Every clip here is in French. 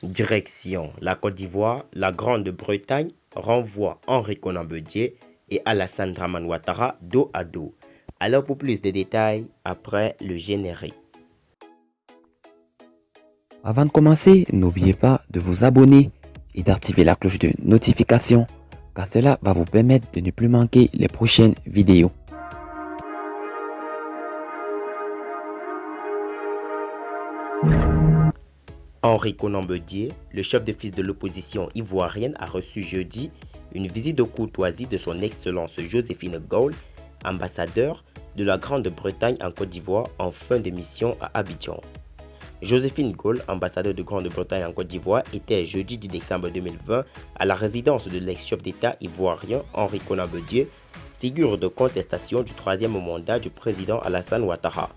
Direction la Côte d'Ivoire, la Grande-Bretagne renvoie Henri Konan Bédié et Alassane Dramane Ouattara dos à dos. Alors pour plus de détails, après le générique. Avant de commencer, n'oubliez pas de vous abonner et d'activer la cloche de notification car cela va vous permettre de ne plus manquer les prochaines vidéos. Henri Konan Bédié, le chef de file de l'opposition ivoirienne, a reçu jeudi une visite de courtoisie de son Excellence Joséphine Gaulle, ambassadeur de la Grande-Bretagne en Côte d'Ivoire en fin de mission à Abidjan. Joséphine Gaulle, ambassadeur de Grande-Bretagne en Côte d'Ivoire, était jeudi 10 décembre 2020 à la résidence de l'ex-chef d'État ivoirien Henri Konan Bédié, figure de contestation du troisième mandat du président Alassane Ouattara.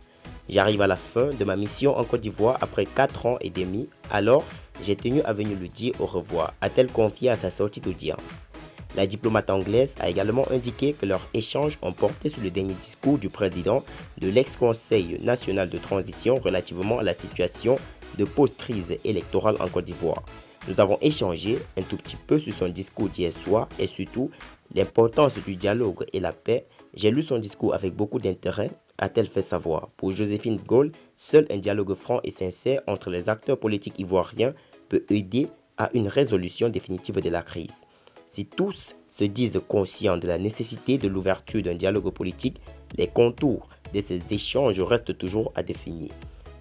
J'arrive à la fin de ma mission en Côte d'Ivoire après 4 ans et demi, alors j'ai tenu à venir lui dire au revoir, a-t-elle confié à sa sortie d'audience. La diplomate anglaise a également indiqué que leurs échanges ont porté sur le dernier discours du président de l'ex-Conseil national de transition relativement à la situation de post-crise électorale en Côte d'Ivoire. Nous avons échangé un tout petit peu sur son discours d'hier soir et surtout l'importance du dialogue et la paix. J'ai lu son discours avec beaucoup d'intérêt, a-t-elle fait savoir. Pour Joséphine Gaulle, seul un dialogue franc et sincère entre les acteurs politiques ivoiriens peut aider à une résolution définitive de la crise. Si tous se disent conscients de la nécessité de l'ouverture d'un dialogue politique, les contours de ces échanges restent toujours à définir.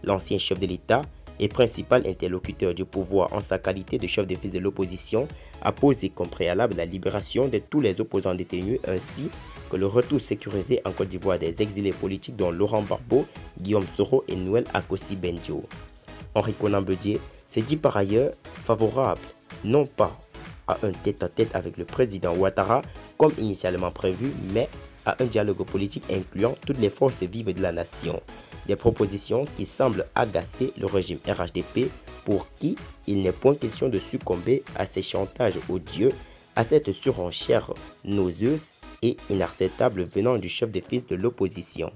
L'ancien chef de l'État et principal interlocuteur du pouvoir en sa qualité de chef de file de l'opposition a posé comme préalable la libération de tous les opposants détenus ainsi que le retour sécurisé en Côte d'Ivoire des exilés politiques dont Laurent Gbagbo, Guillaume Soro et Noël Akossi Benjo. Henri Konan Bédié s'est dit par ailleurs favorable non pas à un tête-à-tête avec le président Ouattara comme initialement prévu, mais à un dialogue politique incluant toutes les forces vives de la nation. Des propositions qui semblent agacer le régime RHDP pour qui il n'est point question de succomber à ces chantages odieux, à cette surenchère nauseuse et inacceptable venant du chef de file de l'opposition.